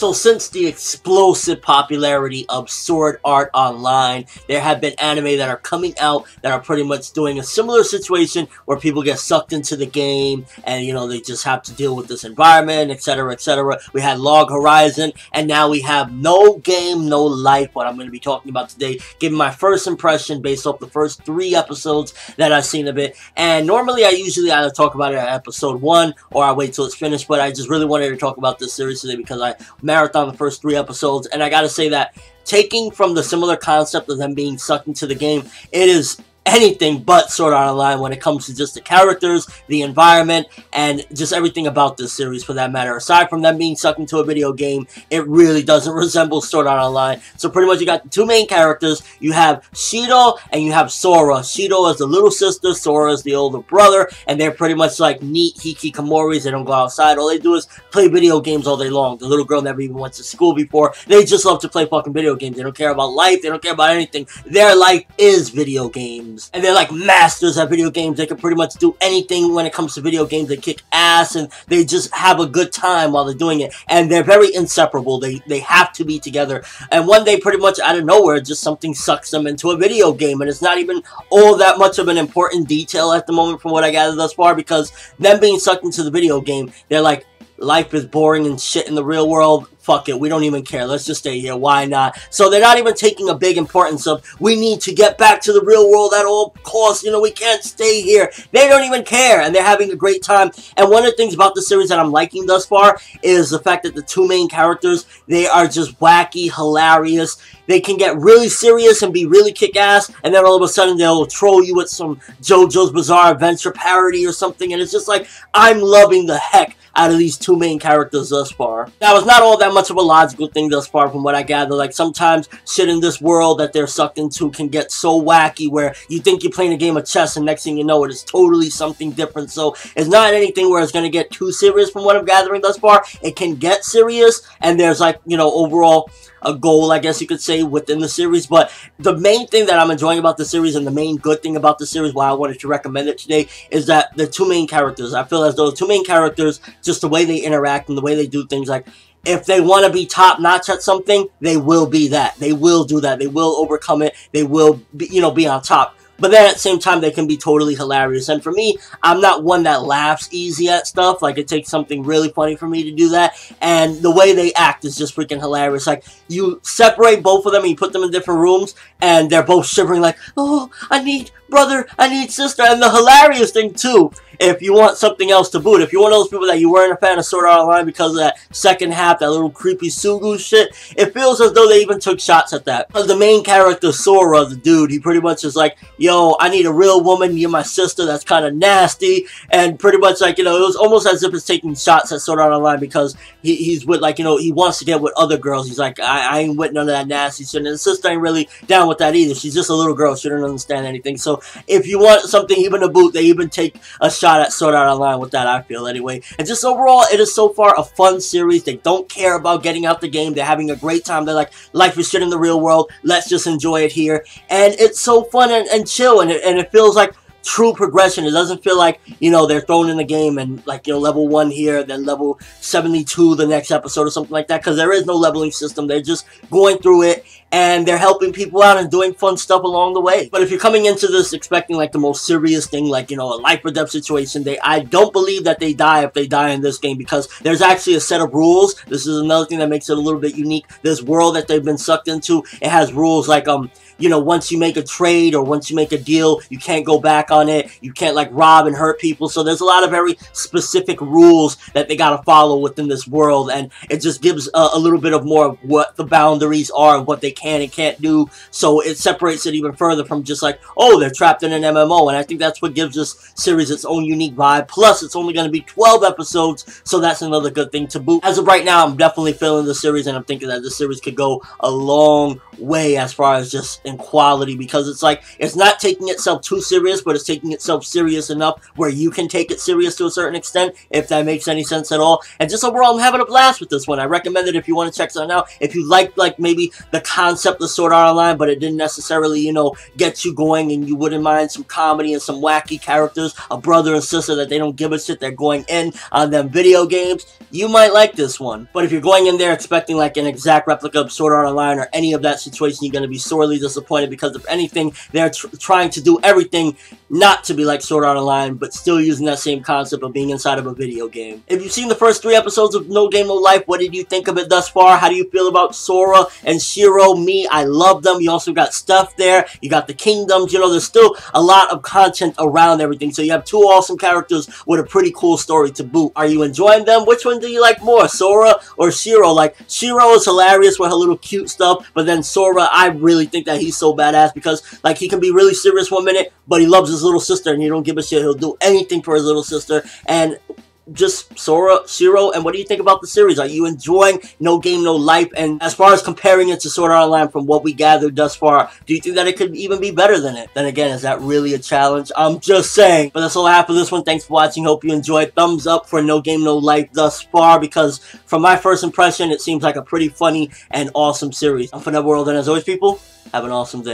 So since the explosive popularity of Sword Art Online, there have been anime that are coming out that are pretty much doing a similar situation where people get sucked into the game and, you know, they just have to deal with this environment, etc., etc. We had Log Horizon, and now we have No Game, No Life, what I'm going to be talking about today, giving my first impression based off the first 3 episodes that I've seen of it. And normally I usually either talk about it at episode 1 or I wait till it's finished, but I just really wanted to talk about this series today because I marathon the first 3 episodes, and I gotta say that taking from the similar concept of them being sucked into the game, it is anything but Sword Art Online when it comes to just the characters, the environment, and just everything about this series for that matter. Aside from them being sucked into a video game, it really doesn't resemble Sword Art Online. So pretty much you got the 2 main characters. You have Shido and you have Sora. Shido is the little sister, Sora is the older brother, and they're pretty much like neat hikikomoris. They don't go outside. All they do is play video games all day long. The little girl never even went to school before. They just love to play fucking video games. They don't care about life. They don't care about anything. Their life is video games. And they're like masters at video games. They can pretty much do anything when it comes to video games. They kick ass and they just have a good time while they're doing it. And they're very inseparable. They have to be together. And one day, pretty much out of nowhere, just something sucks them into a video game. And it's not even all that much of an important detail at the moment from what I gathered thus far, because them being sucked into the video game, they're like, life is boring and shit in the real world. Fuck it, we don't even care. Let's just stay here. Why not? So they're not even taking a big importance of, we need to get back to the real world at all costs. You know, we can't stay here. They don't even care, and they're having a great time. And one of the things about the series that I'm liking thus far is the fact that the 2 main characters, they are just wacky, hilarious. They can get really serious and be really kick-ass, and then all of a sudden they'll troll you with some JoJo's Bizarre Adventure parody or something, and it's just like, I'm loving the heck out of these 2 main characters thus far. Now, it's not all that much of a logical thing thus far from what I gather. Like, sometimes shit in this world that they're sucked into can get so wacky where you think you're playing a game of chess and next thing you know it is totally something different. So it's not anything where it's going to get too serious from what I'm gathering thus far. It can get serious, and there's like, you know, overall a goal, I guess you could say, within the series. But the main thing that I'm enjoying about the series, and the main good thing about the series, why I wanted to recommend it today, is that the 2 main characters, I feel as though the 2 main characters, just the way they interact and the way they do things, like, if they want to be top-notch at something, they will be that. They will do that. They will overcome it. They will, be, you know, be on top. But then at the same time, they can be totally hilarious. And for me, I'm not one that laughs easy at stuff. Like, it takes something really funny for me to do that. And the way they act is just freaking hilarious. Like, you separate both of them and you put them in different rooms, and they're both shivering like, oh, I need brother, I need sister. And the hilarious thing, too, if you want something else to boot, if you're one of those people that you weren't a fan of Sword Art Online because of that second half, that little creepy Sugu shit, it feels as though they even took shots at that. Because the main character, Sora, the dude, he pretty much is like, yo, I need a real woman, you're my sister, that's kind of nasty, and pretty much like, you know, it was almost as if it's taking shots at Sword Art Online because he's with, like, you know, he wants to get with other girls. He's like, I ain't with none of that nasty shit, and his sister ain't really down with that either. She's just a little girl, she doesn't understand anything. So if you want something even to boot, they even take a shot at Sword Art Online with that, I feel, anyway. And just overall, it is so far a fun series. They don't care about getting out the game. They're having a great time. They're like, life is shit in the real world. Let's just enjoy it here. And it's so fun and chill, and it feels like true progression. It doesn't feel like, you know, they're thrown in the game and, like, you know, level 1 here, then level 72 the next episode or something like that, because there is no leveling system. They're just going through it, and they're helping people out and doing fun stuff along the way. But if you're coming into this expecting, like, the most serious thing, like, you know, a life or death situation, I don't believe that they die if they die in this game, because there's actually a set of rules. This is another thing that makes it a little bit unique. This world that they've been sucked into, it has rules like, you know, once you make a trade or once you make a deal, you can't go back on it. You can't, like, rob and hurt people. So there's a lot of very specific rules that they gotta follow within this world, and it just gives a little bit of more of what the boundaries are and what they can and can't do. So it separates it even further from just like, oh, they're trapped in an MMO. And I think that's what gives this series its own unique vibe. Plus, it's only going to be 12 episodes, so that's another good thing to boot. As of right now, I'm definitely feeling the series, and I'm thinking that this series could go a long way as far as just in quality, because it's like, it's not taking itself too serious, but it's taking itself serious enough where you can take it serious to a certain extent, if that makes any sense at all. And just overall, I'm having a blast with this one. I recommend it if you want to check something out. If you like maybe the concept of Sword Art Online, but it didn't necessarily, you know, get you going, and you wouldn't mind some comedy and some wacky characters, a brother and sister that they don't give a shit, they're going in on them video games, you might like this one. But if you're going in there expecting like an exact replica of Sword Art Online or any of that situation, you're going to be sorely disappointed, because if anything, they're trying to do everything not to be like Sword Art Online, but still using that same concept of being inside of a video game. If you've seen the first 3 episodes of No Game No Life, what did you think of it thus far? How do you feel about Sora and Shiro? Me, I love them. You also got stuff there. You got the kingdoms. You know, there's still a lot of content around everything. So you have 2 awesome characters with a pretty cool story to boot. Are you enjoying them? Which one do you like more, Sora or Shiro? Like, Shiro is hilarious with her little cute stuff, but then Sora, I really think that he's so badass, because like, he can be really serious one minute, but he loves his little sister and he don't give a shit. He'll do anything for his little sister. And just Sora, Shiro, and what do you think about the series? Are you enjoying No Game No Life? And as far as comparing it to Sword Art Online, from what we gathered thus far, do you think that it could even be better than it? Then again, is that really a challenge? I'm just saying. But that's all I have for this one. Thanks for watching. Hope you enjoyed. Thumbs up for No Game No Life thus far, because from my first impression, it seems like a pretty funny and awesome series. I'm ForneverWorld, and as always, people, have an awesome day.